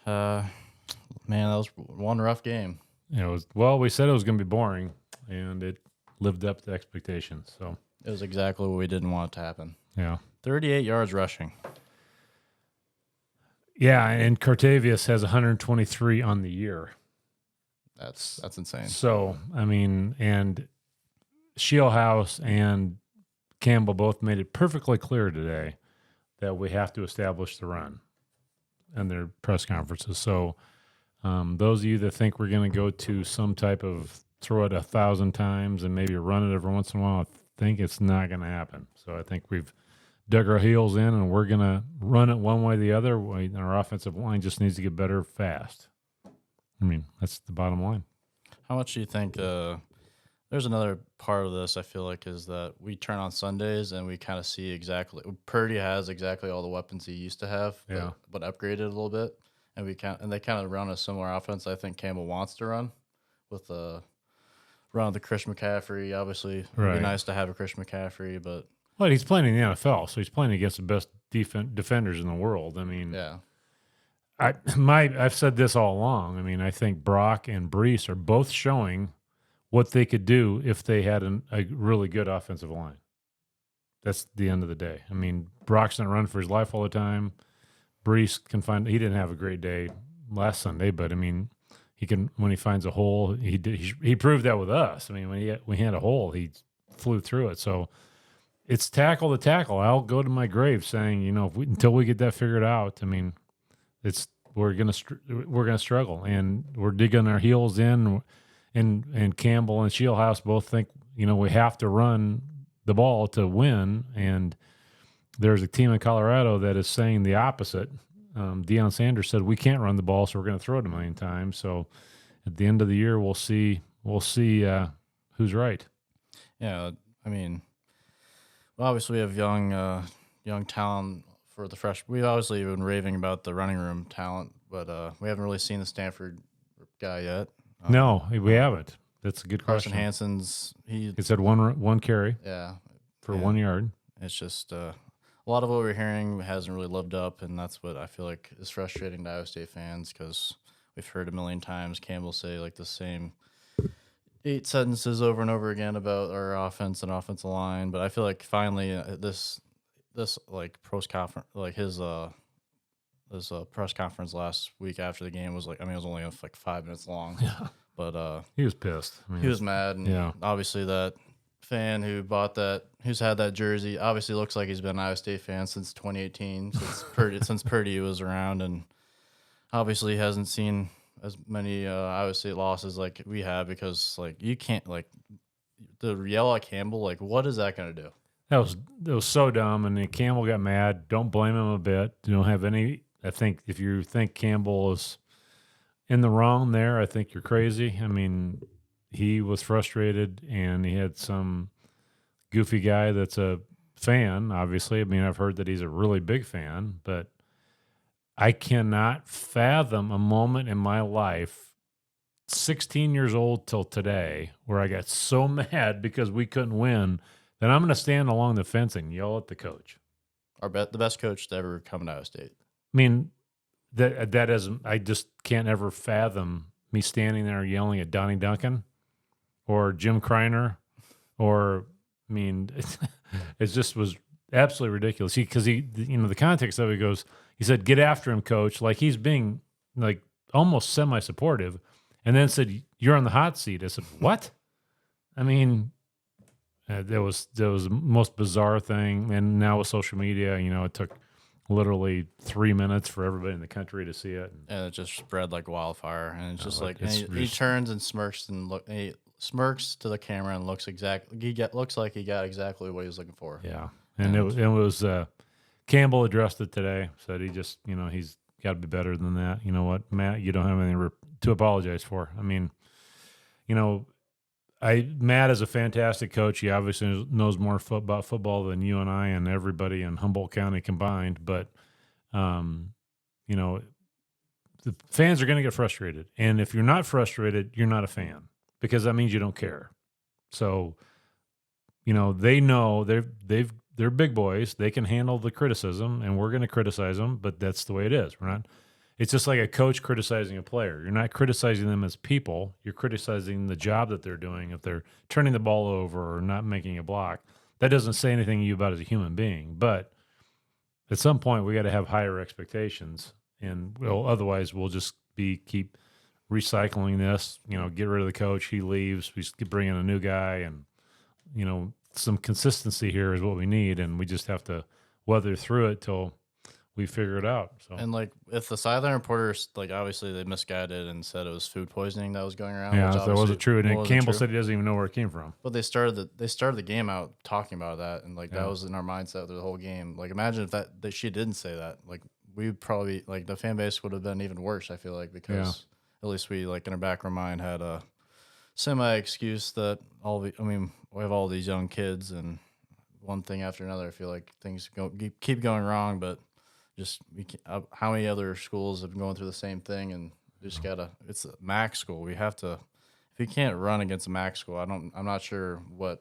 Uh, Man, that was one rough game. We said it was going to be boring, and it lived up to expectations. So It was exactly what we didn't want it to happen. yeah, 38 yards rushing. yeah, and Cartavius has 123 on the year. That's insane. So I mean, and Shieldhouse and Campbell both made it perfectly clear today that we have to establish the run in their press conferences. So those of you that think we're going to go to some type of throw it 1,000 times and maybe run it every once in a while, I think it's not going to happen. So I think we've dug our heels in and we're going to run it one way or the other. Our offensive line just needs to get better fast. I mean, that's the bottom line. How much do you think there's another part of this I feel like is that we turn on Sundays and we kind of see exactly Purdy has exactly all the weapons he used to have, but upgraded a little bit. And they kind of run a similar offense I think Campbell wants to run with the run of the Chris McCaffrey. Obviously, it would be nice to have a Chris McCaffrey, but he's playing in the NFL, so he's playing against the best defenders in the world. I mean, yeah. I've said this all along. I mean, I think Brock and Brees are both showing what they could do if they had a really good offensive line. That's the end of the day. I mean, Brock's not running for his life all the time. Brees he didn't have a great day last Sunday, but I mean, he can, when he finds a hole, he proved that with us. I mean, when he had a hole, he flew through it. So it's tackle to tackle. I'll go to my grave saying, until we get that figured out, I mean, we're gonna struggle, and we're digging our heels in. And Campbell and Shieldhouse both think we have to run the ball to win, and there's a team in Colorado that is saying the opposite. Deion Sanders said we can't run the ball, so we're going to throw it a million times. So at the end of the year, we'll see who's right. Yeah, I mean, obviously we have young talent for the fresh. We've obviously been raving about the running room talent, but we haven't really seen the Stanford guy yet. No, we haven't. That's a good question. Carson Hansen's He said one carry. Yeah. For 1 yard. It's just a lot of what we're hearing hasn't really lived up, and that's what I feel like is frustrating to Iowa State fans because we've heard a million times Campbell say like the same 8 sentences over and over again about our offense and offensive line. But I feel like finally this like press conference, like his press conference last week after the game was like, I mean, it was only like 5 minutes long. Yeah. But he was pissed. I mean, he was mad, and obviously that fan who's had that jersey, obviously looks like he's been an Iowa State fan since 2018, since Purdy was around, and obviously hasn't seen as many Iowa State losses like we have because like you can't like the yell at Campbell, like what is that going to do? That was so dumb, and then Campbell got mad. Don't blame him a bit. You don't have any. I think if you think Campbell is in the wrong there, I think you're crazy. I mean, he was frustrated, and he had some goofy guy that's a fan, obviously. I mean, I've heard that he's a really big fan, but I cannot fathom a moment in my life, 16 years old till today, where I got so mad because we couldn't win that I'm going to stand along the fence and yell at the coach. The best coach to ever come to Iowa State. I mean, that isn't. I just can't ever fathom me standing there yelling at Donnie Duncan or Jim Kreiner, or I mean, it just was absolutely ridiculous. Because he, the context of it goes, he said, "Get after him, coach," like he's being like almost semi-supportive, and then said, "You're on the hot seat." I said, "What?" I mean, there was the most bizarre thing, and now with social media, it took literally 3 minutes for everybody in the country to see it, and it just spread like wildfire. And it's just like he turns and smirks he smirks to the camera and looks looks like he got exactly what he was looking for. Yeah, and it was Campbell addressed it today. Said he just he's got to be better than that. You know what, Matt? You don't have anything to apologize for. I mean, Matt is a fantastic coach. He obviously knows more about football than you and I and everybody in Humboldt County combined. But, the fans are going to get frustrated. And if you're not frustrated, you're not a fan because that means you don't care. So, they know they're big boys. They can handle the criticism, and we're going to criticize them. But that's the way it is. it's just like a coach criticizing a player. You're not criticizing them as people. You're criticizing the job that they're doing. If they're turning the ball over or not making a block, that doesn't say anything to you about as a human being. But at some point, we got to have higher expectations, and otherwise, we'll just keep recycling this. Get rid of the coach. He leaves. We bring in a new guy, and some consistency here is what we need, and we just have to weather through it till we figure it out. So, And like, if the sideline reporters, like, obviously they misguided and said it was food poisoning that was going around. yeah, which that wasn't true. And wasn't Campbell true. said he doesn't even know where it came from. But they started the game out talking about that, and like Yeah. that was in our mindset the whole game. Like, imagine if that she didn't say that. Like, we probably, like, the fan base would have been even worse. I feel like, because at least we, like, in our back of our mind had a semi excuse that we have all these young kids, and one thing after another. I feel like things keep going wrong, but just how many other schools have been going through the same thing, and just it's a MAC school. We have to, if you can't run against a MAC school, I'm not sure what.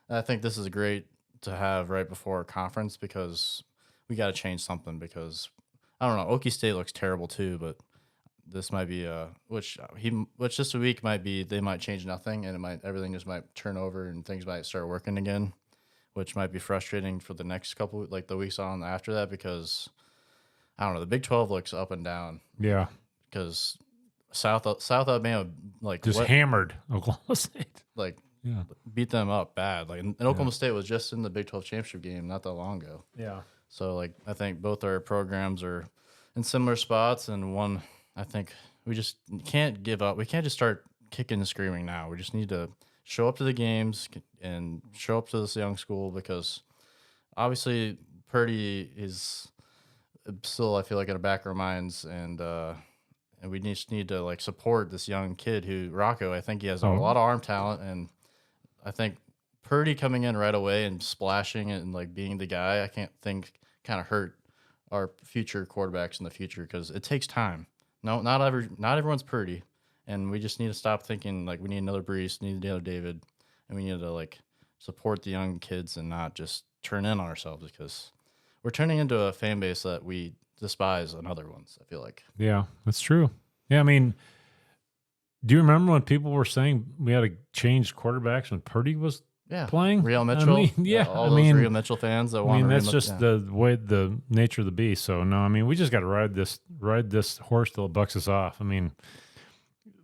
I think this is great to have right before a conference, because we got to change something, because I don't know, Okie State looks terrible too, but this might be which this week might be, they might change nothing, and everything just might turn over and things might start working again, which might be frustrating for the next couple, like the weeks on after that, because I don't know, the Big 12 looks up and down. Yeah, because South Alabama, like, just hammered Oklahoma State. Like, Yeah, beat them up bad. Like, and Oklahoma State was just in the Big 12 championship game not that long ago. yeah, So, like, I think both our programs are in similar spots, and one, I think we just can't give up. We can't just start kicking and screaming now. We just need to show up to the games and show up to this young school, because obviously Purdy is still, I feel like, in the back of our minds, and we just need to, like, support this young kid who, Rocco, I think he has a lot of arm talent, and I think Purdy coming in right away and splashing and, like, being the guy, I can't think kind of hurt our future quarterbacks in the future, because it takes time. No, not everyone's Purdy, and we just need to stop thinking like we need another Brees, need another David, and we need to, like, support the young kids and not just turn in on ourselves, because we're turning into a fan base that we despise on other ones, I feel like. yeah, that's true. Yeah, I mean, do you remember when people were saying we had to change quarterbacks when Purdy was playing? Real Mitchell. I mean, all those Real Mitchell fans that want. That's just the way, the nature of the beast. So no, I mean, we just got to ride this horse till it bucks us off. I mean,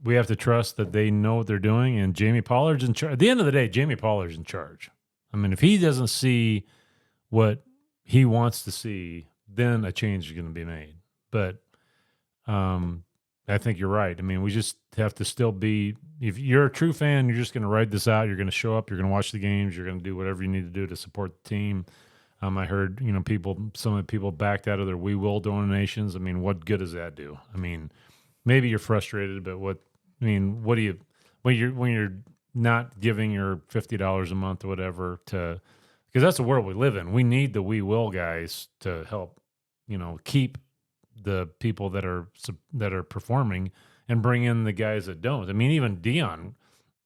we have to trust that they know what they're doing, and Jamie Pollard's in charge. At the end of the day, Jamie Pollard's in charge. I mean, if he doesn't see what he wants to see, then a change is going to be made. But I think you're right. I mean, we just have to still be, if you're a true fan, you're just going to ride this out. You're going to show up, you're going to watch the games, you're going to do whatever you need to do to support the team. I heard, some of the people backed out of their We Will donations. I mean, what good does that do? I mean, maybe you're frustrated, but what do you, when you're not giving your $50 a month or whatever to, because that's the world we live in. We need the We Will guys to help, keep the people that are performing and bring in the guys that don't. I mean, even Dion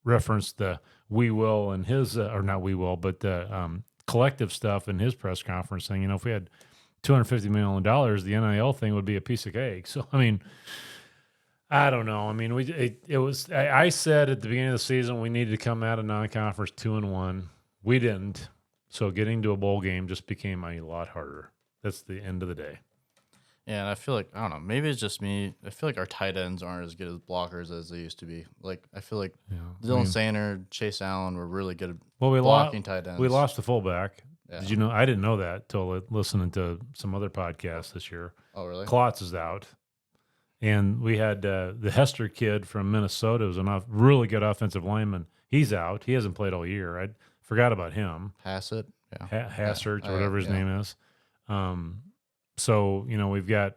referenced the We Will in his, or not We Will, but the collective stuff in his press conference, saying, if we had $250 million, the NIL thing would be a piece of cake. So, I mean, I don't know. I mean, I said at the beginning of the season we needed to come out of non-conference 2-1. We didn't. So getting to a bowl game just became a lot harder. That's the end of the day. Yeah, and I feel like, I don't know, maybe it's just me. I feel like our tight ends aren't as good as blockers as they used to be. Like, I feel like Dylan Sander, Chase Allen were really good at blocking tight ends. We lost the fullback. Yeah. Did you know? I didn't know that till listening to some other podcasts this year. Oh, really? Klotz is out. And we had the Hester kid from Minnesota, who's a really good offensive lineman. He's out. He hasn't played all year. I forgot about him. Hassett. Yeah. Hassert, or whatever his name is. So, we've got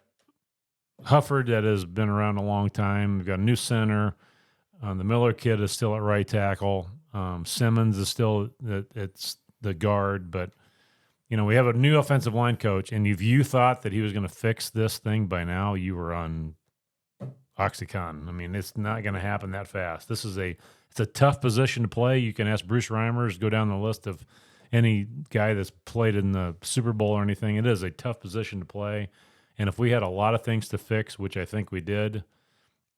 Hufford that has been around a long time. We've got a new center. The Miller kid is still at right tackle. Simmons is still it's the guard. But, we have a new offensive line coach. And if you thought that he was going to fix this thing by now, you were on Oxycontin. I mean, it's not going to happen that fast. It's a tough position to play. You can ask Bruce Reimers, go down the list of any guy that's played in the Super Bowl or anything. It is a tough position to play. And if we had a lot of things to fix, which I think we did,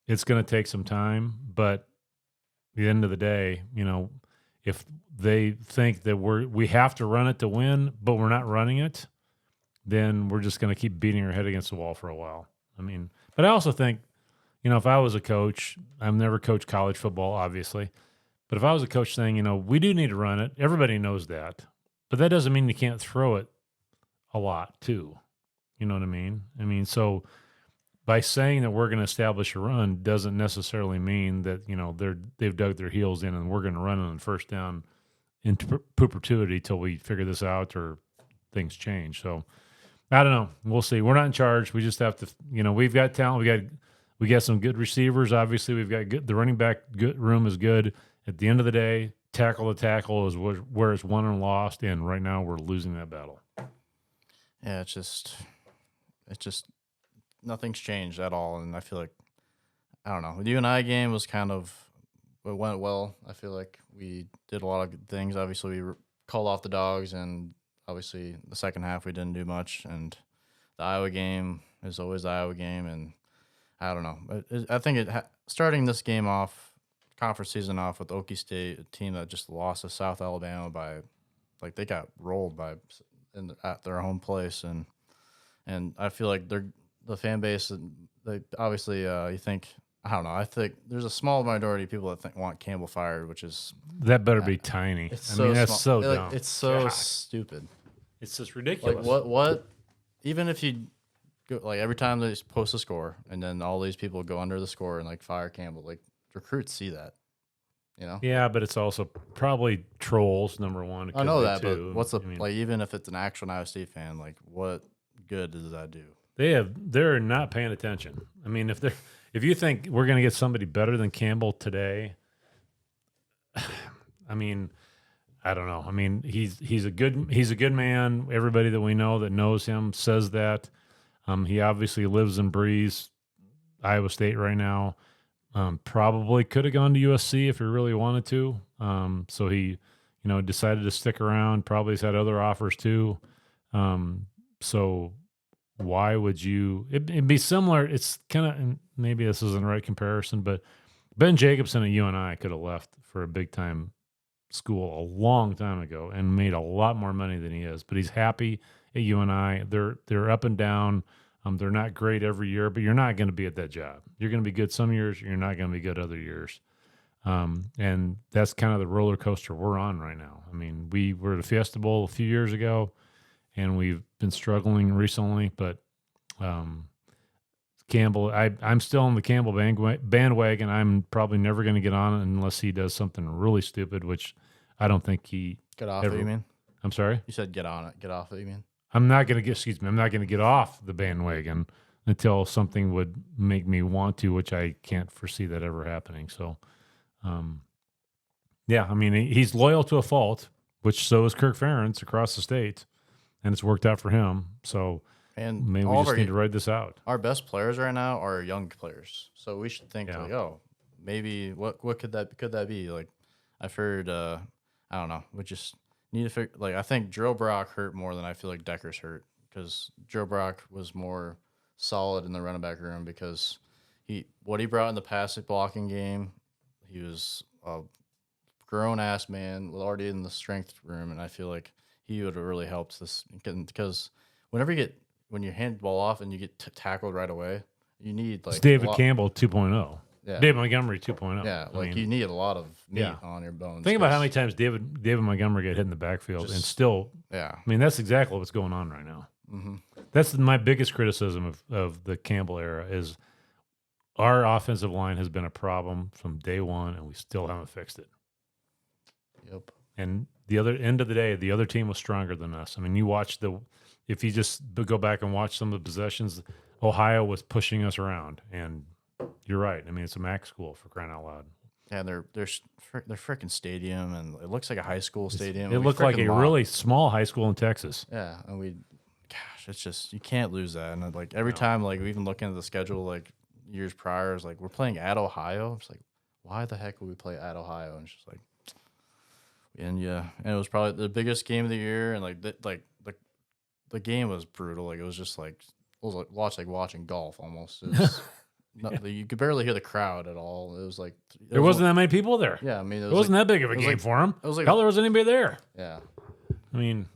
it's going to take some time. But at the end of the day, if they think that we have to run it to win, but we're not running it, then we're just going to keep beating our head against the wall for a while. But I also think, if I was a coach, I've never coached college football, obviously. But if I was a coach saying, we do need to run it, everybody knows that. But that doesn't mean you can't throw it a lot too. You know what I mean? So by saying that we're going to establish a run doesn't necessarily mean that, they've dug their heels in and we're going to run on first down into perpetuity till we figure this out or things change. So I don't know. We'll see. We're not in charge. We just have to, we've got talent. We got some good receivers. Obviously, we've got good. The running back room is good. At the end of the day, tackle to tackle is where it's won and lost. And right now, we're losing that battle. Yeah, it's just nothing's changed at all. And I feel like, I don't know, the UNI game was it went well. I feel like we did a lot of good things. Obviously, we called off the dogs, and obviously the second half we didn't do much. And the Iowa game is always the Iowa game. And I don't know. I think starting this game off, conference season off with Okie State, a team that just lost to South Alabama by, they got rolled at their home place, and I feel like the fan base. They obviously you think, I don't know. I think there's a small minority of people that want Campbell fired, which is that better be tiny. That's so small. dumb. It's so stupid. It's just ridiculous. What? Even if you go, every time they post a score, and then all these people go under the score and fire Campbell, recruits see that, Yeah, but it's also probably trolls. Number one, I know that, too. but what's even if it's an actual Iowa State fan, what good does that do? They're not paying attention. If you think we're going to get somebody better than Campbell today, I don't know. He's a good man. Everybody that we know that knows him says that. He obviously lives and breathes Iowa State right now. Probably could have gone to USC if he really wanted to. So he, decided to stick around. Probably has had other offers too. So why would you? It'd be similar. It's kind of, maybe this isn't the right comparison, but Ben Jacobson at UNI could have left for a big time school a long time ago and made a lot more money than he is. But he's happy at UNI. They're up and down. They're not great every year, but you're not going to be at that job. You're going to be good some years. You're not going to be good other years. And that's kind of the roller coaster we're on right now. We were at a Fiesta Bowl a few years ago, and we've been struggling recently. But Campbell, I'm still on the Campbell bandwagon. I'm probably never going to get on it unless he does something really stupid, which I don't think he get off it. You mean? I'm sorry. You said get on it. Get off it. You mean? I'm not going to get off the bandwagon until something would make me want to, which I can't foresee that ever happening. So, he's loyal to a fault, which so is Kirk Ferentz across the state, and it's worked out for him. So, and maybe we just need to ride this out. Our best players right now are young players, so we should think maybe what could that be? I've heard, I don't know. We just need to figure. I think Joe Brock hurt more than I feel like Decker's hurt, because Joe Brock was more solid in the running back room because what he brought in the pass blocking game, he was a grown ass man already in the strength room, and I feel like he would have really helped this, because when you hand the ball off and you get tackled right away, you need it's David Campbell 2.0. Yeah. David Montgomery 2.0. Yeah, you need a lot of meat on your bones. Think about how many times David Montgomery got hit in the backfield and still. Yeah. That's exactly what's going on right now. Mm-hmm. That's my biggest criticism of the Campbell era is our offensive line has been a problem from day one, and we still haven't fixed it. Yep. And the other end of the day, the other team was stronger than us. You watch if you just go back and watch some of the possessions, Ohio was pushing us around, and you're right. It's a MAC school, for crying out loud. Yeah, their freaking stadium, and it looks like a high school stadium. It looked like a really small high school in Texas. Yeah, and it's just, you can't lose that. And every time, we even looking at the schedule, years prior, it's we're playing at Ohio. It's why the heck would we play at Ohio? And it's just and it was probably the biggest game of the year, and the game was brutal. It was just was like watching golf almost. It was you could barely hear the crowd at all. It was like There wasn't that many people there. Yeah, I mean, it wasn't that big of a game for him. It was like hell, there wasn't anybody there. Yeah, I mean,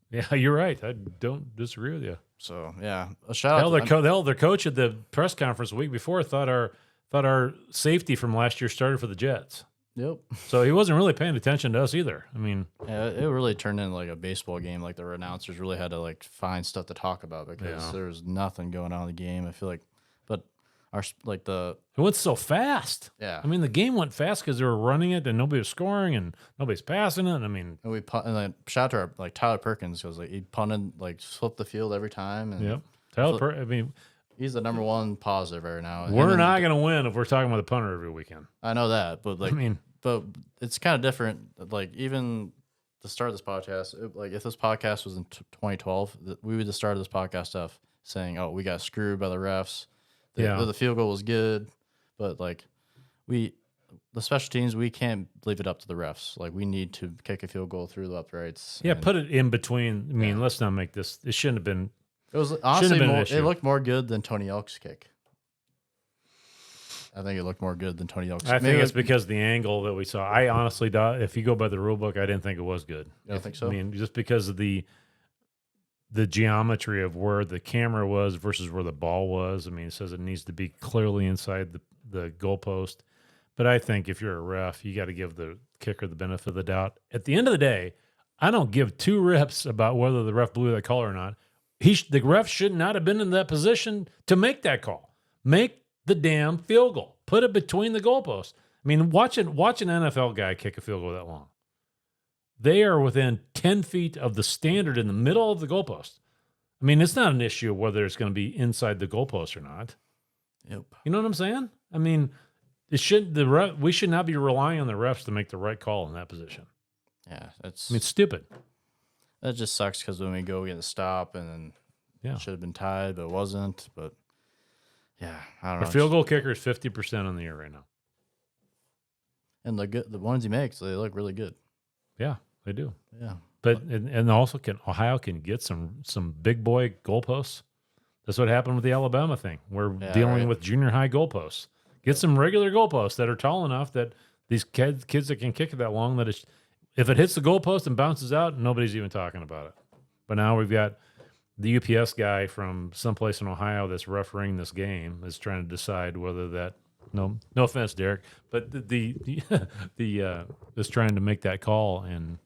yeah, you're right. I don't disagree with you. So yeah, a shout out. Their coach at the press conference the week before thought our safety from last year started for the Jets. Yep. So he wasn't really paying attention to us either. I mean, yeah, it really turned into like a baseball game. Like the announcers really had to like find stuff to talk about because there was nothing going on in the game. I feel like, but it went so fast. Yeah. I mean, the game went fast because they were running it and nobody was scoring and nobody's passing it. I mean, and shout out to Tyler Perkins because he punted flipped the field every time. And yep. I mean, he's the number one positive right now. We're not going to win if we're talking about the punter every weekend. I know that, but but it's kind of different. Like even to start this podcast, if this podcast was in 2012, we would have started this podcast off saying, "Oh, we got screwed by the refs. The field goal was good, but the special teams, we can't leave it up to the refs. Like we need to kick a field goal through the uprights. Yeah, put it in between. I mean, let's not make this. It shouldn't have been. It was honestly it looked more good than Tony Elk's kick. I think it looked more good than Tony Elk's. I think it's because of the angle that we saw. I honestly, if you go by the rule book, I didn't think it was good. You don't think so? I mean, just because of the geometry of where the camera was versus where the ball was. I mean, it says it needs to be clearly inside the goalpost. But I think if you're a ref, you got to give the kicker the benefit of the doubt. At the end of the day, I don't give two rips about whether the ref blew that call or not. The ref should not have been in that position to make that call. Make the damn field goal. Put it between the goalposts. I mean, watch an NFL guy kick a field goal that long. They are within 10 feet of the standard in the middle of the goalpost. I mean, it's not an issue of whether it's going to be inside the goalpost or not. Yep. You know what I'm saying? I mean, we should not be relying on the refs to make the right call in that position. Yeah, it's stupid. That just sucks because when we go get a stop and then it should have been tied, but it wasn't. But yeah, I don't know. The field goal kicker is 50% on the year right now, and the ones he makes, they look really good. Yeah, they do. Yeah, but and also Ohio can get some big boy goalposts. That's what happened with the Alabama thing. We're dealing with junior high goalposts. Get some regular goalposts that are tall enough that these kids that can kick it that long that if it hits the goalpost and bounces out, nobody's even talking about it. But now we've got the UPS guy from someplace in Ohio that's refereeing this game is trying to decide whether that. No offense, Derek, but the is trying to make that call, and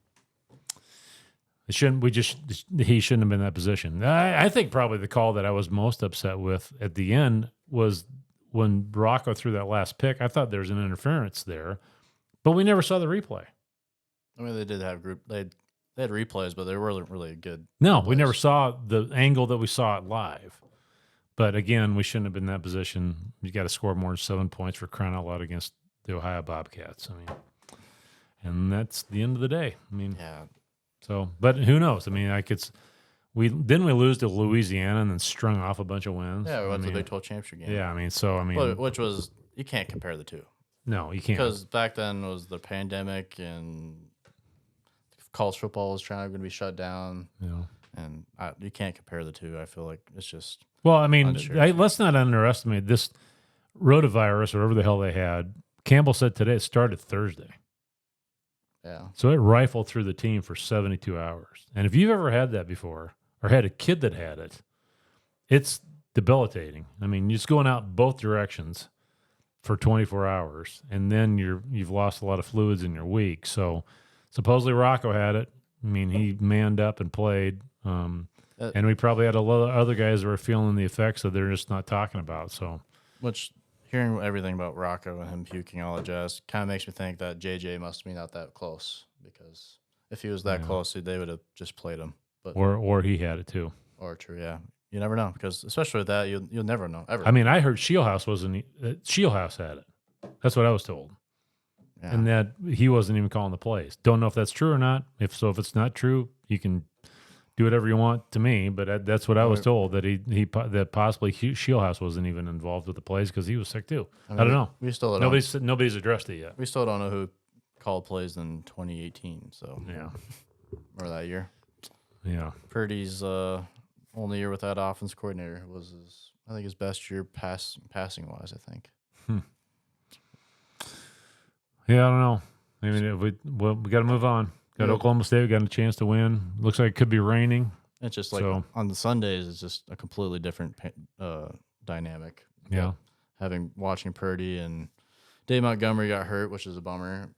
he shouldn't have been in that position. I think probably the call that I was most upset with at the end was when Rocco threw that last pick. I thought there was an interference there, but we never saw the replay. I mean, they did have they had replays, but they weren't really good. No, we never saw the angle that we saw it live. But again, we shouldn't have been in that position. You got to score more than 7 points for crying out loud against the Ohio Bobcats. I mean, and that's the end of the day. I mean, yeah. So, but who knows? I mean, we lose to Louisiana and then strung off a bunch of wins. Yeah, we went to the Big 12 championship game. Yeah, but which was you can't compare the two. No, you can't, because back then was the pandemic and college football was going to be shut down. Yeah, and you can't compare the two. I feel like it's just. Well, I mean, let's not underestimate this rotavirus, whatever the hell they had. Campbell said today it started Thursday. Yeah. So it rifled through the team for 72 hours. And if you've ever had that before or had a kid that had it, it's debilitating. I mean, you're just going out both directions for 24 hours, and then you've lost a lot of fluids in your week. So supposedly Rocco had it. I mean, he manned up and played. And we probably had a lot of other guys that were feeling the effects that they're just not talking about. So, which hearing everything about Rocco and him puking all the jazz kind of makes me think that JJ must be not that close, because if he was that close, they would have just played him. But or he had it too. Or true, yeah. You never know, because especially with that, you'll never know ever. I mean, I heard Shieldhouse had it. That's what I was told. Yeah. And that he wasn't even calling the plays. Don't know if that's true or not. If it's not true, you can do whatever you want to me, but that's what I was told, that that possibly Shieldhouse wasn't even involved with the plays because he was sick too. I don't know. We still nobody's addressed it yet. We still don't know who called plays in 2018. So yeah, or that year. Yeah, Purdy's only year with that offense coordinator. Was I think his best year passing wise. I think. Yeah, I don't know. I mean, we got to move on. Got Oklahoma State. We got a chance to win. Looks like it could be raining. It's just like on the Sundays, it's just a completely different dynamic. Yeah. Watching Purdy and Dave Montgomery got hurt, which is a bummer.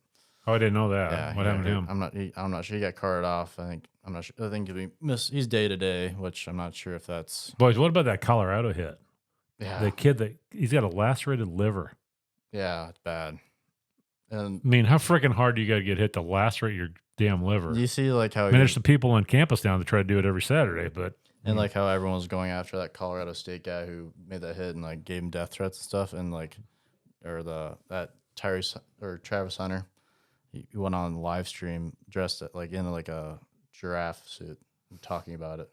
Oh, I didn't know that. Yeah, what happened to him? I'm not sure. He got carted off. I'm not sure. I think he's day to day, which I'm not sure if that's. Boys, what about that Colorado hit? Yeah. The kid he's got a lacerated liver. Yeah, it's bad. And I mean, how freaking hard do you got to get hit to lacerate your damn liver? You see, like how there's the people on campus now that try to do it every Saturday, but like how everyone was going after that Colorado State guy who made that hit and like gave him death threats and stuff, and like, or that Travis Hunter, he went on the live stream dressed in like a giraffe suit, talking about it.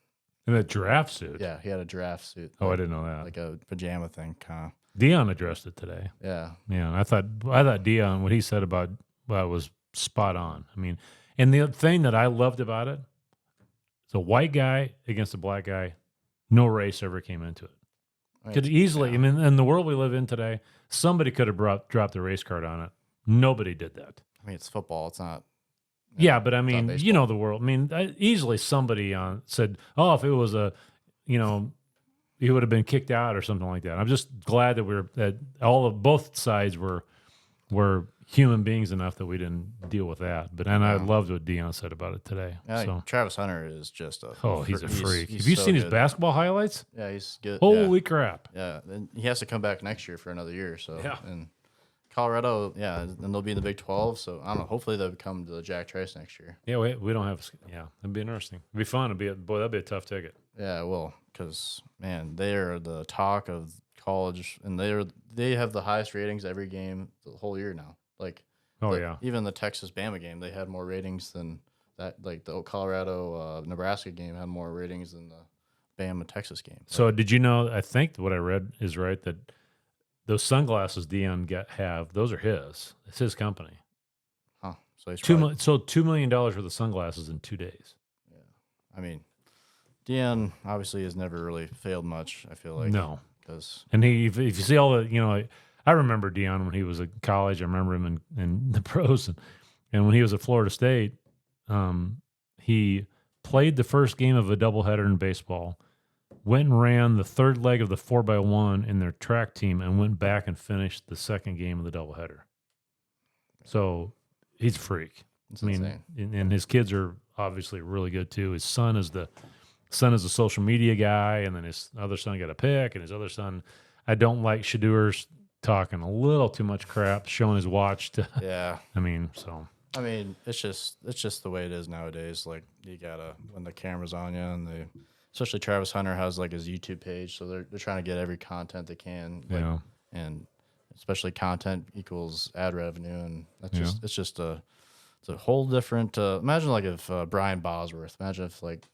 In a giraffe suit? Yeah, he had a giraffe suit. Oh, I didn't know that. Like a pajama thing, kind of. Dion addressed it today. Yeah. Yeah, I thought Dion, what he said about was spot on. I mean, and the thing that I loved about it, it's a white guy against a black guy, no race ever came into it. Could easily, I mean, in the world we live in today, somebody could have dropped a race card on it. Nobody did that. I mean, it's football. It's not. Yeah, but I mean, the world. I mean, easily somebody said, "Oh, if it was he would have been kicked out or something like that." I'm just glad that both sides were human beings enough that we didn't deal with that. But I loved what Dion said about it today. Yeah, Travis Hunter is just he's a freak. Have you seen his basketball highlights? Yeah, he's good. Holy crap! Yeah, and he has to come back next year for another year. So yeah. And Colorado, and they'll be in the Big 12. So I don't know. Hopefully they'll come to the Jack Trice next year. Yeah, we don't have. Yeah, it'd be interesting. It'd be fun. That'd be a tough ticket. Yeah, it will, because man, they are the talk of college, and they have the highest ratings every game the whole year now. Like, even the Texas Bama game, they had more ratings than that. Like the Colorado Nebraska game had more ratings than the Bama Texas game. So did you know? I think what I read is right, that those sunglasses Dion those are his. It's his company. Huh? So he's $2 million worth of sunglasses in 2 days. Yeah, I mean, Dion obviously has never really failed much. I feel like and if you see all the I remember Dion when he was at college. I remember him in the pros, and when he was at Florida State, he played the first game of a doubleheader in baseball. Went and ran the third leg of the 4x1 in their track team and went back and finished the second game of the doubleheader. So he's a freak. That's insane. And his kids are obviously really good too. His son is a social media guy, and then his other son got a pick, and his other son, I don't like Shadur's talking a little too much crap, showing his watch to. Yeah. I mean, it's just the way it is nowadays. Like, you gotta, when the camera's on you, and especially Travis Hunter has like his YouTube page, so they're trying to get every content they can. And especially content equals ad revenue, and that's it's a whole different. Imagine like if Brian Bosworth. Imagine if like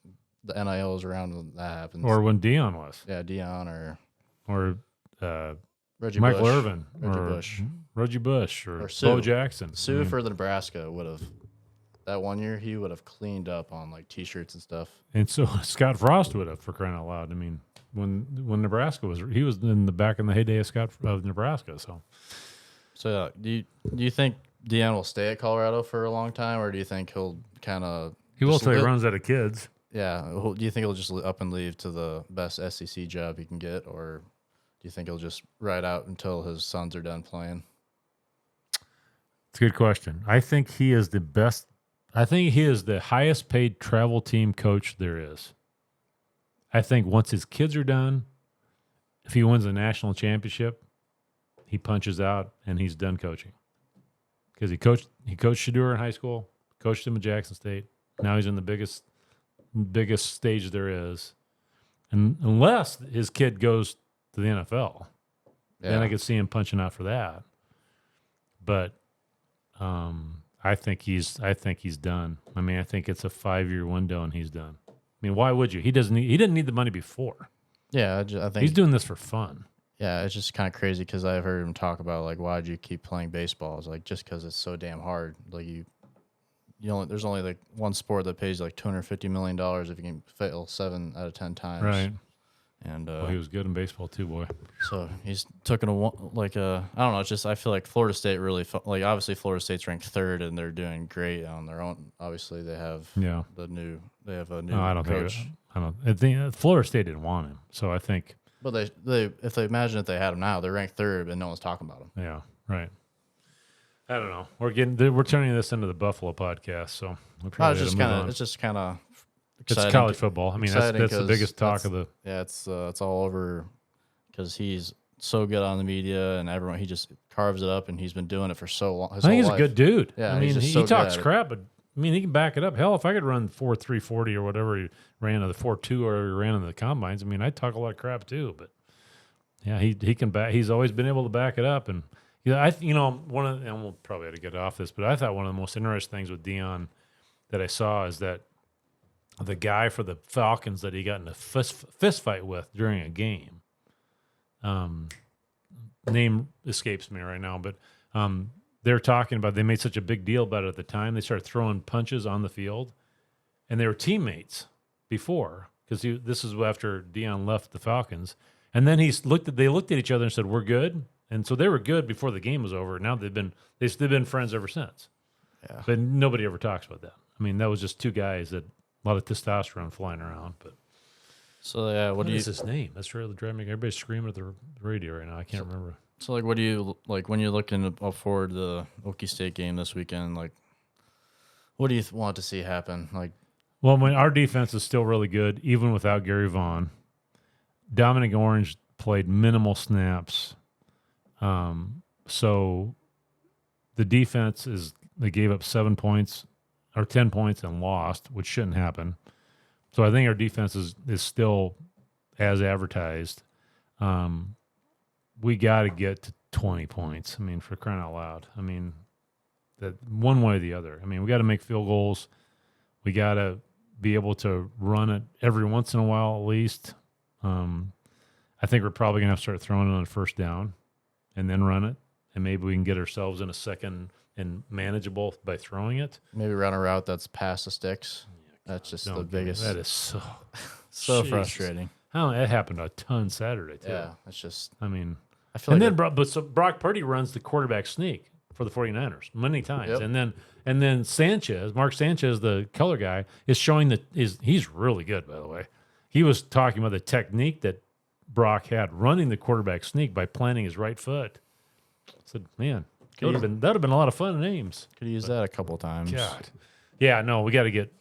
the NIL was around when that happens, or when Dion was. Yeah, Dion or Reggie Michael Bush, Irvin, Reggie Bush, or Bo Jackson. Sue for the Nebraska would have. That 1 year, he would have cleaned up on like T-shirts and stuff. And so Scott Frost would have, for crying out loud. I mean, when Nebraska was in the heyday of Nebraska. So do you think Dion will stay at Colorado for a long time, or do you think he'll kind of? He will till he runs out of kids. Yeah. Do you think he'll just up and leave to the best SEC job he can get, or do you think he'll just ride out until his sons are done playing? It's a good question. I think he is the best. I think he is the highest paid travel team coach there is. I think once his kids are done, if he wins a national championship, he punches out and he's done coaching. Because he coached Shadur in high school, coached him at Jackson State. Now he's in the biggest stage there is. And unless his kid goes to the NFL, then I could see him punching out for that. But I think he's done. I mean, I think it's a 5-year window and he's done. I mean, why would you? He didn't need the money before. Yeah, I think he's doing this for fun. Yeah, it's just kind of crazy because I've heard him talk about like, why'd you keep playing baseball? It's like, just because it's so damn hard. Like, there's only like one sport that pays like $250 million if you can fail 7 out of 10 times. Right. And Well, he was good in baseball too, boy. so he's taken I don't know. It's just I feel like Florida State really obviously Florida State's ranked 3rd and they're doing great on their own. Obviously they have a new No, I don't coach. think. I think Florida State didn't want him, so I think. But they if they imagine if they had him now, they're ranked 3rd, and no one's talking about him. Yeah. Right. I don't know. We're turning this into the Buffalo podcast, so we probably it's just kind of it's college football. I mean, that's the biggest talk of the. Yeah, it's all over because he's so good on the media and everyone. He just carves it up, and he's been doing it for so long. I think he's a good dude. Yeah, I mean, he's just he so talks good crap, but I mean, he can back it up. Hell, if I could run 4.340 or whatever he ran in the 4.2 or he ran in the combines, I mean, I'd talk a lot of crap too. But yeah, he can back. He's always been able to back it up, and and we'll probably have to get off this, but I thought one of the most interesting things with Deion that I saw is that the guy for the Falcons that he got in a fist fight with during a game, name escapes me right now, but they're talking about, they made such a big deal about it at the time. They started throwing punches on the field, and they were teammates before because this is after Deion left the Falcons. And then they looked at each other and said, "We're good." And so they were good before the game was over. Now they've been friends ever since. Yeah. But nobody ever talks about that. I mean, that was just two guys that a lot of testosterone flying around. But so yeah, what is his name? That's really driving me. Everybody's screaming at the radio right now. I can't remember. So like, what do you like when you're looking forward to the Okie State game this weekend? Like, what do you want to see happen? Like, well, our defense is still really good, even without Gary Vaughn. Dominic Orange played minimal snaps. So the defense they gave up 7 points or 10 points and lost, which shouldn't happen. So I think our defense is still as advertised. We got to get to 20 points. I mean, for crying out loud. I mean, that one way or the other. I mean, we got to make field goals. We got to be able to run it every once in a while at least. I think we're probably going to have to start throwing it on the first down and then run it. And maybe we can get ourselves in a second and manageable by throwing it. Maybe run a route that's past the sticks. That's just the biggest. That is so frustrating. It happened a ton Saturday too. Yeah, it's just. I mean, I feel Brock Purdy runs the quarterback sneak for the 49ers many times, Yep. and then Mark Sanchez, the color guy, is showing he's really good. By the way, he was talking about the technique that Brock had running the quarterback sneak by planting his right foot. I said, man, that would have been a lot of fun names. Could use that a couple of times. God, yeah, no, we got to get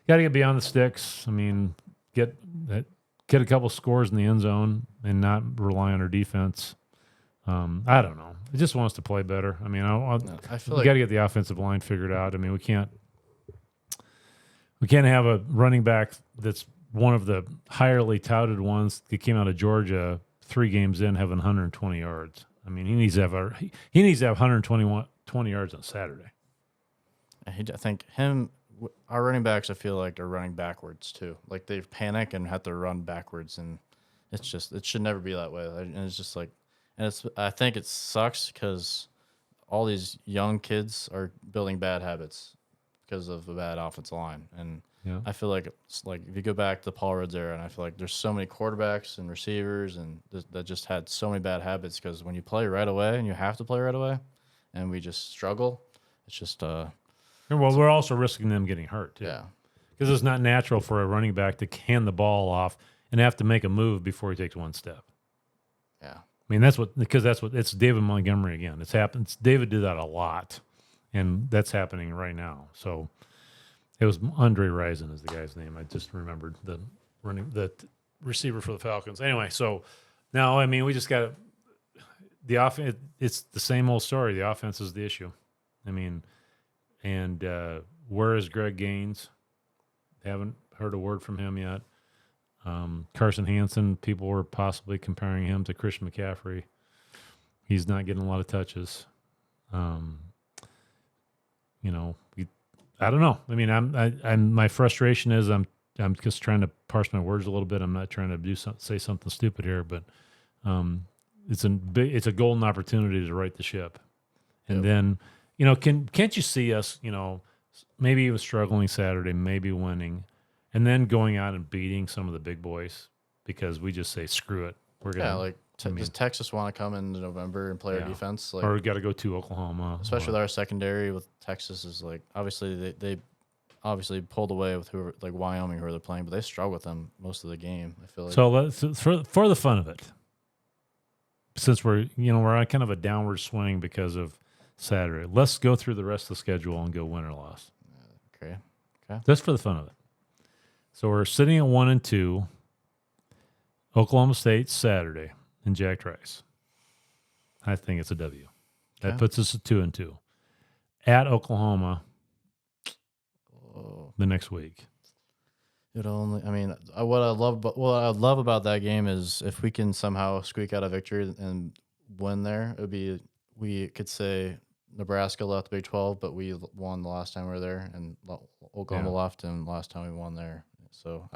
beyond the sticks. I mean, get a couple scores in the end zone and not rely on our defense. I don't know. It just wants to play better. I mean, I feel we got to get the offensive line figured out. I mean, we can't have a running back that's one of the highly touted ones that came out of Georgia 3 games in having 120 yards. I mean, he needs to have 120 yards on Saturday. I think our running backs, I feel like, are running backwards too. Like they panic and have to run backwards, and it should never be that way. And it's just like, I think it sucks because all these young kids are building bad habits because of the bad offensive line. And I feel like it's like if you go back to Paul Rhodes era, and I feel like there's so many quarterbacks and receivers and that just had so many bad habits because when you play right away and you have to play right away, and we just struggle, it's just well, we're also risking them getting hurt too. Yeah, because it's not natural for a running back to hand the ball off and have to make a move before he takes one step. Yeah. I mean, it's David Montgomery again. It's happened. David did that a lot, and that's happening right now. So it was Andre Rison is the guy's name. I just remembered the receiver for the Falcons. Anyway, so now, I mean, we just got the offense. It's the same old story. The offense is the issue. I mean, and where is Greg Gaines? Haven't heard a word from him yet. Carson Hansen, people were possibly comparing him to Christian McCaffrey. He's not getting a lot of touches. I don't know. I mean, my frustration is I'm just trying to parse my words a little bit. I'm not trying to say something stupid here, but it's a golden opportunity to right the ship. And then, can't you see us, maybe he was struggling Saturday, maybe winning, and then going out and beating some of the big boys because we just say screw it. We're gonna. Yeah, like does Texas want to come into November and play our defense? Like, or we got to go to Oklahoma, especially with our secondary with Texas is like obviously they obviously pulled away with whoever like Wyoming who they're playing, but they struggle with them most of the game. I feel like. So let's for the fun of it, since we're on kind of a downward swing because of Saturday, let's go through the rest of the schedule and go win or loss. Okay. Just for the fun of it. So we're sitting at 1-2. Oklahoma State Saturday in Jack Trice. I think it's a W. That puts us at 2-2. At Oklahoma the next week. What I love about that game is if we can somehow squeak out a victory and win there, we could say Nebraska left the Big 12, but we won the last time we were there, and Oklahoma left, and last time we won there. So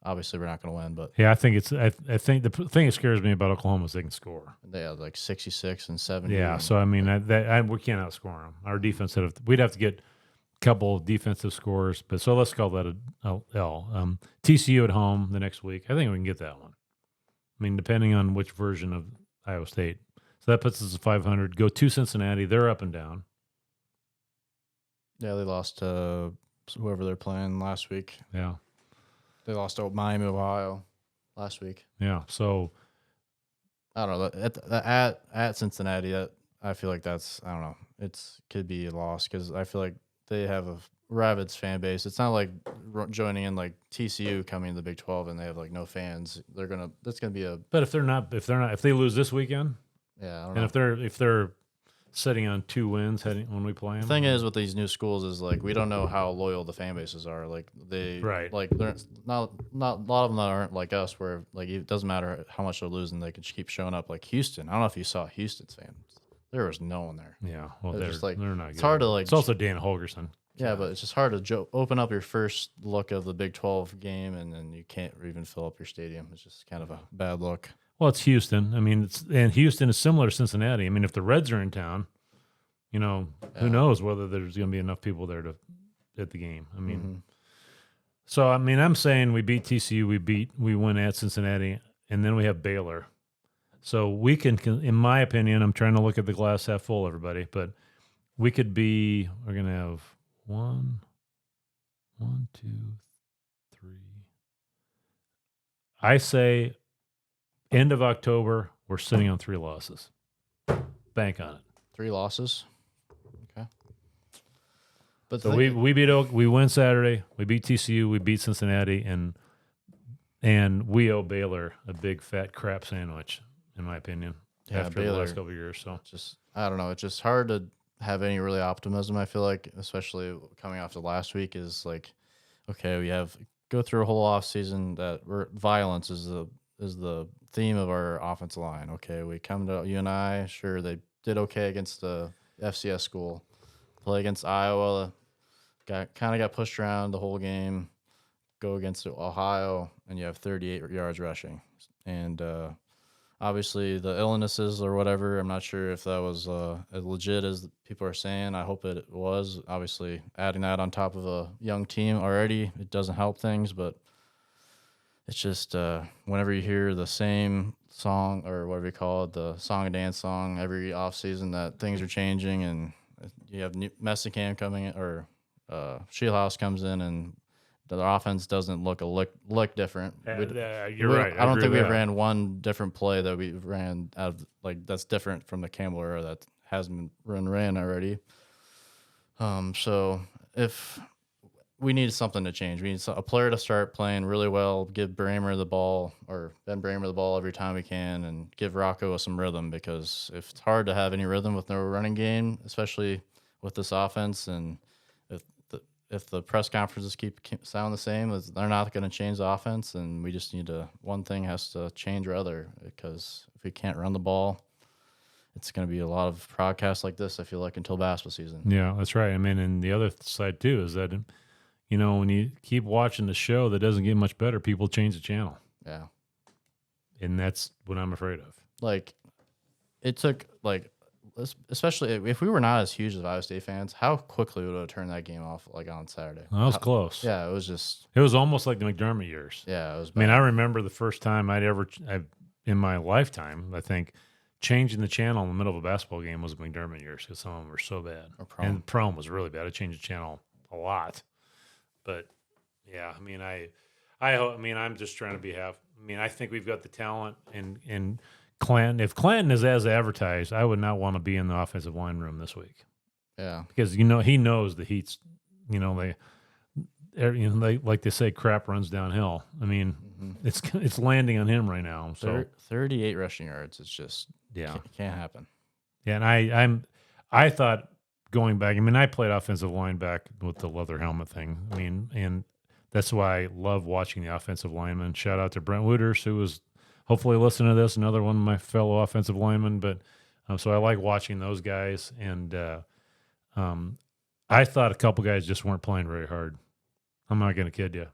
obviously we're not going to win, but yeah, I think the thing that scares me about Oklahoma is they can score. They have like 66 and 70. Yeah, so I mean we can't outscore them. Our defense we'd have to get a couple of defensive scores, but so let's call that a L. TCU at home the next week. I think we can get that one. I mean, depending on which version of Iowa State. So that puts us at 500. Go to Cincinnati. They're up and down. Yeah, they lost to whoever they're playing last week. Yeah. They lost to Miami, Ohio last week. Yeah, so I don't know. At Cincinnati, I feel like that's, I don't know. Could be a loss because I feel like they have a rabid fan base. It's not like joining in like TCU coming to the Big 12 and they have like no fans. That's gonna be a. But if they lose this weekend, yeah, I don't know. And if they're sitting on 2 wins when we play them. The thing is with these new schools is like we don't know how loyal the fan bases are. Like they're not a lot of them aren't like us where like it doesn't matter how much they're losing, they can just keep showing up. Like Houston, I don't know if you saw Houston's fans. There was no one there. Yeah, well, they're just like they're not. It's hard to like. It's also Dana Holgerson. Yeah, but it's just hard to open up your first look of the Big 12 game and then you can't even fill up your stadium. It's just kind of a bad look. Well, it's Houston. I mean, and Houston is similar to Cincinnati. I mean, if the Reds are in town, who knows whether there's going to be enough people there at the game. I mean, so I mean, I'm saying we beat TCU, we win at Cincinnati, and then we have Baylor. So we can, in my opinion, I'm trying to look at the glass half full, everybody, but we're going to have 1, 2, 3. I say end of October, we're sitting on 3 losses. Bank on it. 3 losses. Okay. But so we win Saturday, we beat TCU, we beat Cincinnati, and we owe Baylor a big fat crap sandwich, in my opinion, after the last couple of years. So I don't know. It's just hard to have any really optimism. I feel like, especially coming off the last week, is like, okay, we go through a whole off season that violence is the theme of our offensive line. Okay, we come to UNI. Sure, they did okay against the FCS school. Play against Iowa, got pushed around the whole game. Go against Ohio, and you have 38 yards rushing. And obviously the illnesses or whatever, I'm not sure if that was as legit as people are saying. I hope it was. Obviously, adding that on top of a young team already, it doesn't help things, but it's just whenever you hear the same song or whatever you call it, the song and dance song every offseason that things are changing and you have Messicam coming in or Shieldhouse comes in and the offense doesn't look different. You're right. I don't think we ran one different play that we ran out of like that's different from the Campbell era that hasn't been ran already. So if we need something to change, we need a player to start playing really well, give Bramer the ball or Ben Bramer the ball every time we can, and give Rocco some rhythm because if it's hard to have any rhythm with no running game, especially with this offense, and if the press conferences keep sound the same, they're not going to change the offense, and we just need one thing has to change or other because if we can't run the ball, it's going to be a lot of broadcasts like this, I feel like, until basketball season. Yeah, that's right. I mean, and the other side, too, is that, when you keep watching the show that doesn't get much better, people change the channel. Yeah. And that's what I'm afraid of. Like, it took, like, especially if we were not as huge as Iowa State fans, how quickly would have turned that game off like on Saturday? That was close. Yeah, it was just. It was almost like the McDermott years. Yeah, it was. I mean, I remember the first time in my lifetime, I think, changing the channel in the middle of a basketball game was McDermott years because some of them were so bad. And Prom was really bad. I changed the channel a lot. But yeah, I mean, I'm just trying to be half. I mean, I think we've got the talent and Clanton. If Clanton is as advertised, I would not want to be in the offensive line room this week. Yeah, because he knows the Heat's. They like they say, crap runs downhill. I mean, it's landing on him right now. So 38 rushing yards. It's just it can't happen. Yeah, and I thought going back. I mean, I played offensive line back with the leather helmet thing. I mean, and that's why I love watching the offensive linemen. Shout out to Brent Wooders, who was hopefully listening to this, another one of my fellow offensive linemen. But so I like watching those guys, and I thought a couple guys just weren't playing very hard. I'm not going to kid you.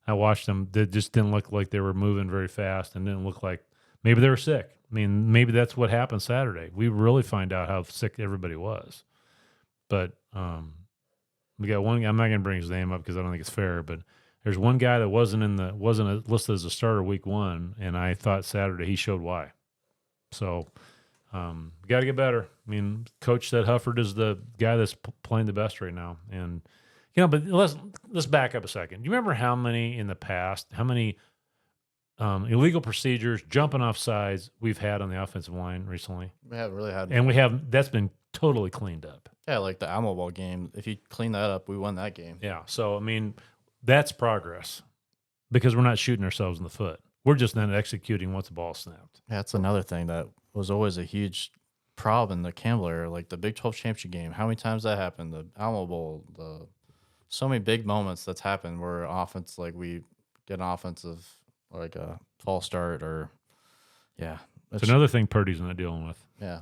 I watched them. They just didn't look like they were moving very fast and didn't look like maybe they were sick. I mean, maybe that's what happened Saturday. We really find out how sick everybody was. But we got one guy. I'm not going to bring his name up because I don't think it's fair, but there's one guy that wasn't listed as a starter week 1, and I thought Saturday he showed why. So we got to get better. I mean, Coach said Hufford is the guy that's playing the best right now, and but let's back up a second. Do you remember how many in the past, illegal procedures, jumping off sides we've had on the offensive line recently? We haven't really had, and that's been totally cleaned up. Yeah, like the Alamo Ball game. If you clean that up, we won that game. Yeah, so I mean, that's progress because we're not shooting ourselves in the foot. We're just not executing once the ball snapped. Yeah, that's another thing that was always a huge problem in the Campbell era, like the Big 12 championship game. How many times that happened? The Alamo Bowl, so many big moments that's happened where offense, like we get an offensive, like a false start or, It's another thing Purdy's not dealing with. Yeah.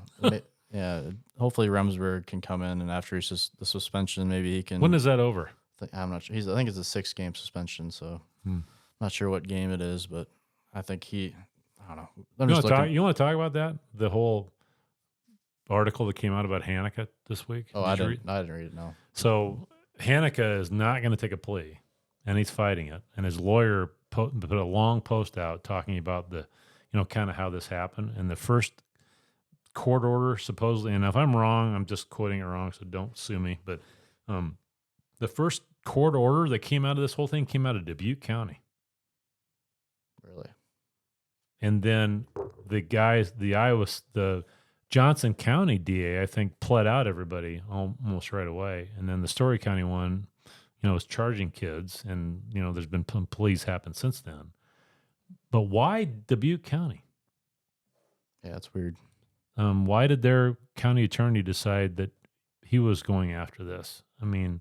Yeah. Hopefully Remsburg can come in and after he's just the suspension, maybe he can. When is that over? I'm not sure. I think it's a 6-game suspension. So not sure what game it is, but I think I don't know. You want to talk about that? The whole article that came out about Hanukkah this week? Oh, I didn't read it, no. So Hanukkah is not going to take a plea, and he's fighting it. And his lawyer put a long post out talking about kind of how this happened. And the first court order, supposedly, and if I'm wrong, I'm just quoting it wrong, so don't sue me. But the first court order that came out of this whole thing came out of Dubuque County. Really? And then the Johnson County DA, I think, pled out everybody almost right away. And then the Story County one, was charging kids. And, there's been pleas happen since then. But why Dubuque County? Yeah, that's weird. Why did their county attorney decide that he was going after this? I mean,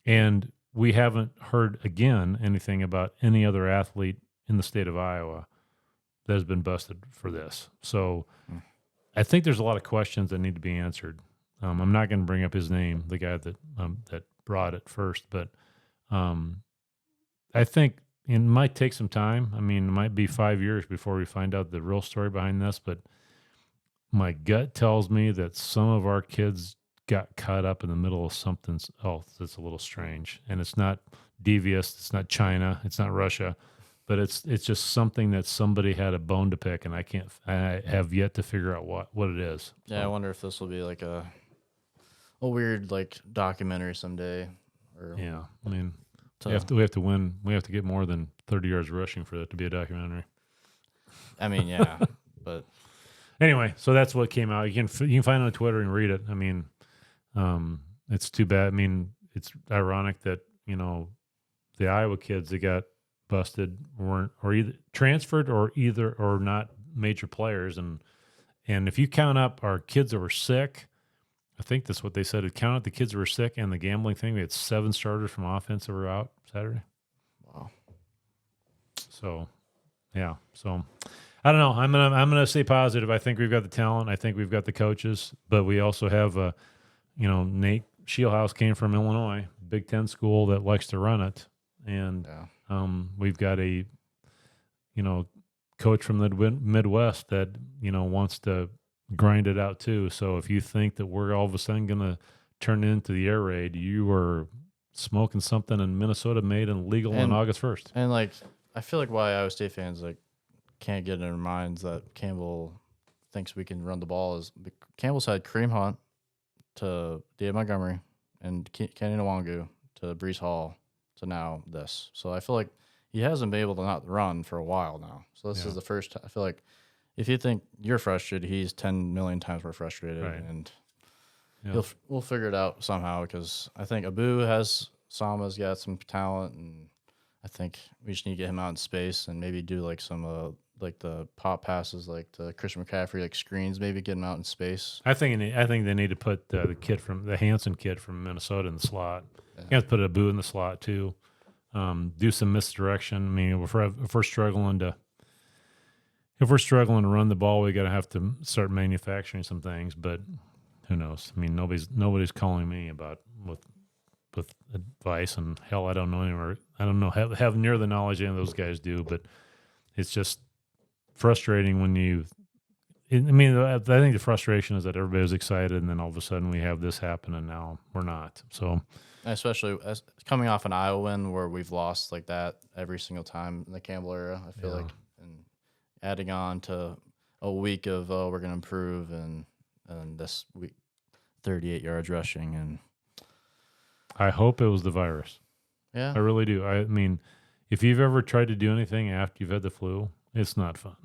and we haven't heard again anything about any other athlete in the state of Iowa that has been busted for this. So I think there's a lot of questions that need to be answered. I'm not going to bring up his name, the guy that brought it first, but I think it might take some time. I mean, it might be 5 years before we find out the real story behind this, but my gut tells me that some of our kids got caught up in the middle of something else that's a little strange. And it's not devious. It's not China. It's not Russia. But it's just something that somebody had a bone to pick, and I have yet to figure out what it is. Yeah, so I wonder if this will be like a weird like documentary someday. Yeah, I mean, we have to win. We have to get more than 30 yards rushing for that to be a documentary. I mean, yeah, but anyway, so that's what came out. You can find it on Twitter and read it. I mean, it's too bad. I mean, it's ironic that the Iowa kids that got busted weren't or either transferred or not major players, and if you count up our kids that were sick, I think that's what they said. Count up the kids that were sick and the gambling thing. We had 7 starters from offense that were out Saturday. Wow. So, yeah. So, I don't know. I'm gonna stay positive. I think we've got the talent. I think we've got the coaches, but we also have Nate Shieldhouse came from Illinois, Big Ten school that likes to run it, and we've got a coach from the Midwest that wants to grind it out too. So if you think that we're all of a sudden going to turn into the air raid, you are smoking something in Minnesota made and legal on August 1st. And like, I feel like why Iowa State fans like can't get in their minds that Campbell thinks we can run the ball is Campbell's had Kareem Hunt to David Montgomery and Kenny Nwangu to Brees Hall to now this. So I feel like he hasn't been able to not run for a while now. So this is the first. I feel like if you think you're frustrated, he's 10 million times more frustrated, Right. and we'll figure it out somehow. Because I think Sama's got some talent, and I think we just need to get him out in space and maybe do like some like the pop passes, like the Christian McCaffrey like screens, maybe get him out in space. I think they need to put the Hanson kid from Minnesota in the slot. You have to put Abu in the slot too. Do some misdirection. I mean, if we're struggling to run the ball, we got to have to start manufacturing some things. But who knows? I mean, nobody's calling me about with advice, and hell, I don't know anywhere. I don't know have near the knowledge any of those guys do. But it's just frustrating when you. I mean, I think the frustration is that everybody's excited, and then all of a sudden we have this happen, and now we're not. So, especially coming off an Iowa win where we've lost like that every single time in the Campbell era, I feel like, and adding on to a week of we're going to improve, and this week 38 yards rushing, and I hope it was the virus. Yeah, I really do. I mean, if you've ever tried to do anything after you've had the flu, it's not fun.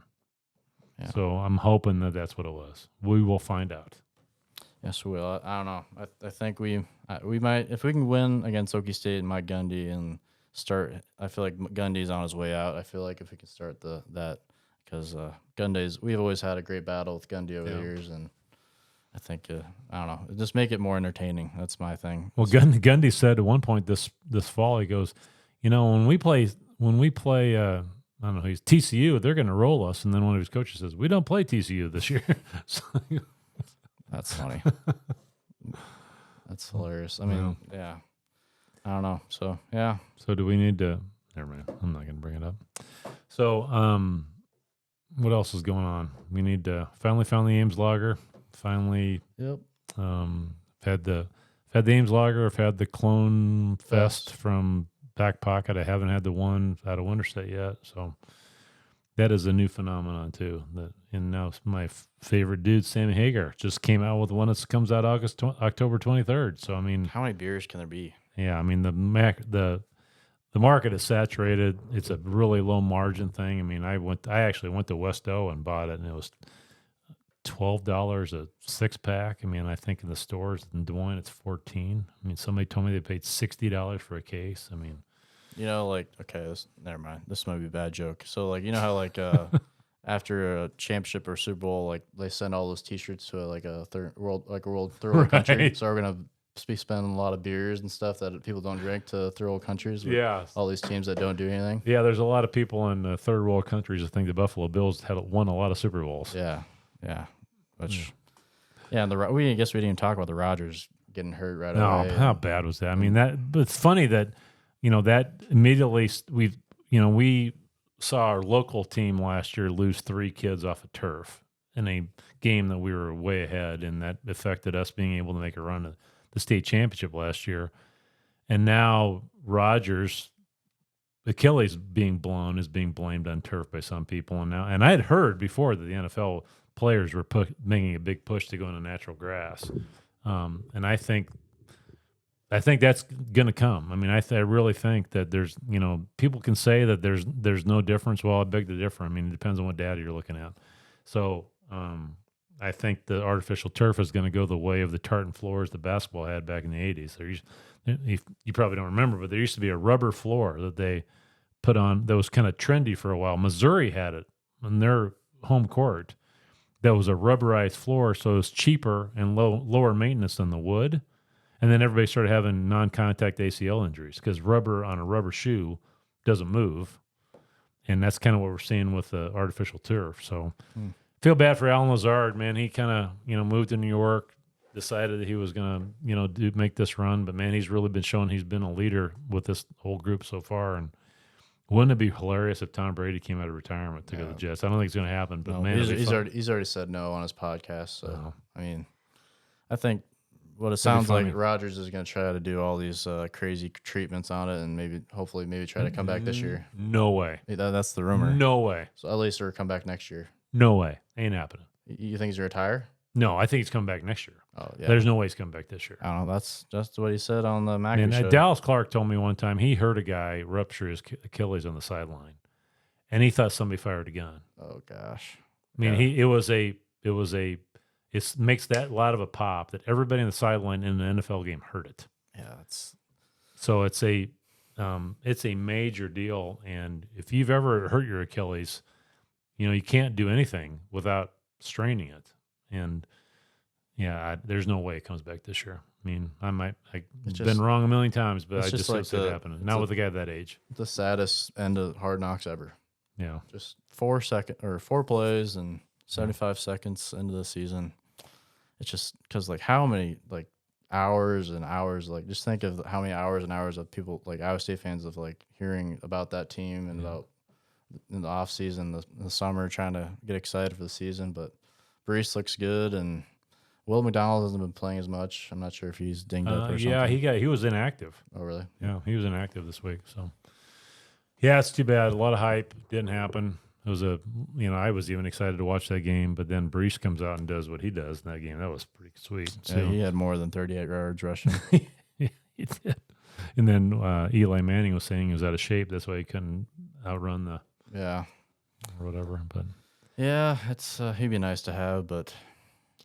Yeah. So I'm hoping that that's what it was. We will find out. Yes, we will. I don't know. I think we might, if we can win against Okie State and Mike Gundy and start. I feel like Gundy's on his way out. I feel like if we can start that, because we've always had a great battle with Gundy over the years, and I think I don't know, just make it more entertaining. That's my thing. Well, Gundy said at one point this fall, he goes, when we play. I don't know, he's TCU, they're going to roll us. And then one of his coaches says, we don't play TCU this year. So, that's funny. That's hilarious. I mean, yeah. I don't know. So, yeah. So do we need to – never mind. I'm not going to bring it up. So what else is going on? We need to – finally found the Ames Lager. Finally had the Ames Lager. I've had the Clone Fest from – Back Pocket. I haven't had the one out of Winterset yet, so that is a new phenomenon too. And now my favorite dude, Sammy Hagar, just came out with one that comes out October 23rd. So I mean, how many beers can there be? Yeah, I mean the market is saturated. It's a really low margin thing. I mean, I actually went to West O and bought it, and it was $12 a 6-pack. I mean, I think in the stores in Des Moines it's $14. I mean, somebody told me they paid $60 for a case. I mean. Never mind. This might be a bad joke. So, like, how, like, after a championship or Super Bowl, like, they send all those T-shirts to, a third world country. So we're going to be spending a lot of beers and stuff that people don't drink to third world countries. Yeah. All these teams that don't do anything. Yeah, there's a lot of people in third world countries that think the Buffalo Bills won a lot of Super Bowls. Yeah. Yeah. Which, and I guess we didn't even talk about the Rodgers getting hurt right away. No, how bad was that? I mean, but it's funny that, that immediately we saw our local team last year lose 3 kids off of turf in a game that we were way ahead, and that affected us being able to make a run to the state championship last year. And now Rodgers, Achilles being blamed on turf by some people. And I had heard before that the NFL players were making a big push to go into natural grass. And I think that's going to come. I mean, I really think that there's, people can say that there's no difference. Well, I beg to differ. I mean, it depends on what data you're looking at. So I think the artificial turf is going to go the way of the tartan floors that basketball had back in the 80s. You probably don't remember, but there used to be a rubber floor that they put on that was kind of trendy for a while. Missouri had it on their home court. That was a rubberized floor, so it was cheaper and lower maintenance than the wood. And then everybody started having non-contact ACL injuries because rubber on a rubber shoe doesn't move. And that's kind of what we're seeing with the artificial turf. So feel bad for Alan Lazard, man. He kind of, moved to New York, decided that he was going to, make this run. But, man, he's really been showing he's been a leader with this whole group so far. And Wouldn't it be hilarious if Tom Brady came out of retirement to go to the Jets? I don't think it's going to happen, but No, man, he's already said no on his podcast. So Oh. I mean, I think what it That'd be sounds like funny. Rodgers is going to try to do all these crazy treatments on it, and hopefully try to come back this year. No way. That's the rumor. No way. So at least or come back next year. No way. Ain't happening. You think he's going to retire? No, I think he's coming back next year. Oh yeah. There's no way he's coming back this year. I don't know. That's just what he said on the Macker And show. Dallas Clark told me one time he heard a guy rupture his Achilles on the sideline, and he thought somebody fired a gun. Oh gosh. I mean, it makes that loud of a pop that everybody on the sideline in an NFL game heard it. Yeah, So it's a major deal, and if you've ever hurt your Achilles, you can't do anything without straining it. And yeah, there's no way it comes back this year. I mean, I've been wrong a million times, but I just don't see it happening. Not with a guy that age. the saddest end of Hard Knocks ever. Yeah. Just 4 plays and 75 seconds into the season. It's just because how many hours and hours, just think of how many hours and hours of people Iowa State fans of hearing about that team and about in the off season, the summer, trying to get excited for the season. But Brees looks good, and Will McDonald hasn't been playing as much. I'm not sure if he's dinged up or something. Yeah, he was inactive. Oh really? Yeah, he was inactive this week. So yeah, it's too bad. A lot of hype didn't happen. It was I was even excited to watch that game, but then Brees comes out and does what he does in that game. That was pretty sweet. Yeah, he had more than 38 yards rushing. He did. And then Eli Manning was saying he was out of shape. That's why he couldn't outrun the or whatever. But yeah, it's he'd be nice to have, but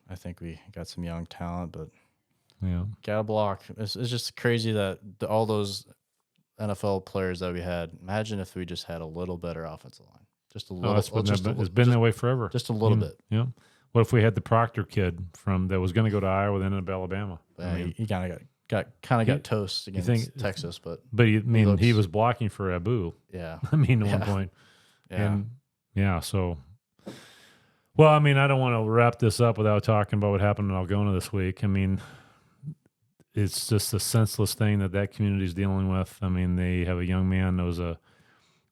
I think we got some young talent. But yeah, gotta block. It's just crazy that all those NFL players that we had. Imagine if we just had a little better offensive line. Just a little. It's been that way forever. Just a little bit. Yeah. What if we had the Proctor kid that was going to go to Iowa, then ended up Alabama? He kind of got toast against Texas, but he was blocking for Abu. Yeah. At one point. Yeah. And yeah, so. Well, I don't want to wrap this up without talking about what happened in Algona this week. It's just a senseless thing that community is dealing with. They have a young man that was a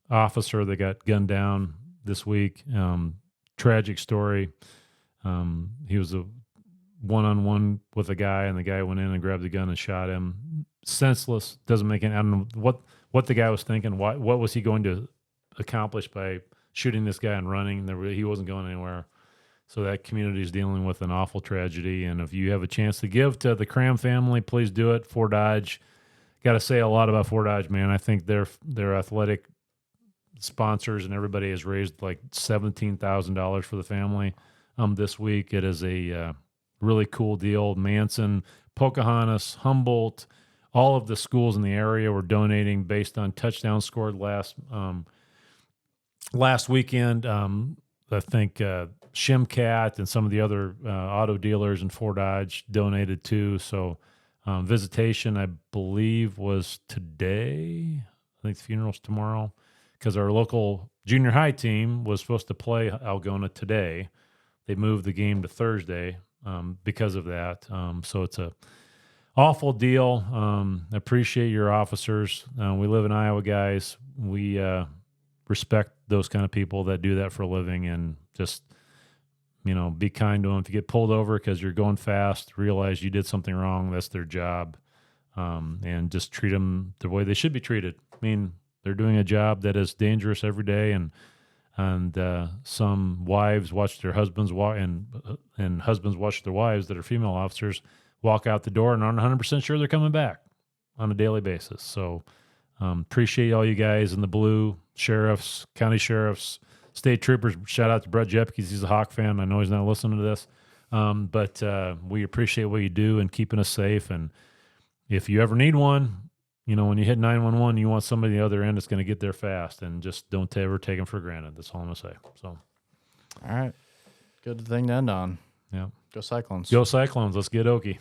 officer that got gunned down this week. Tragic story. He was a one-on-one with a guy, and the guy went in and grabbed the gun and shot him. Senseless. Doesn't make any. I don't know what the guy was thinking. What was he going to accomplish by shooting this guy and running? He wasn't going anywhere. So that community is dealing with an awful tragedy. And if you have a chance to give to the Cram family, please do it. Fort Dodge. Got to say a lot about Fort Dodge, man. I think their athletic sponsors and everybody has raised $17,000 for the family this week. It is a really cool deal. Manson, Pocahontas, Humboldt, all of the schools in the area were donating based on touchdowns scored last weekend. I think Shimcat and some of the other auto dealers in Fort Dodge donated too. So visitation, I believe, was today. I think the funeral's tomorrow, because our local junior high team was supposed to play Algona today. They moved the game to Thursday because of that. So it's a awful deal. Appreciate your officers. We live in Iowa, guys. We respect those kind of people that do that for a living, and just, be kind to them. If you get pulled over because you're going fast, realize you did something wrong. That's their job. And just treat them the way they should be treated. They're doing a job that is dangerous every day, and some wives watch their husbands and husbands watch their wives that are female officers walk out the door and aren't 100% sure they're coming back on a daily basis. So appreciate all you guys in the blue, sheriffs, county sheriffs, state troopers. Shout out to Brett Jepke. He's a Hawk fan. I know he's not listening to this, but we appreciate what you do and keeping us safe. And if you ever need one, when you hit 911, you want somebody on the other end that's going to get there fast, and just don't ever take them for granted. That's all I'm going to say. So, all right. Good thing to end on. Yeah. Go Cyclones. Go Cyclones. Let's get Okie.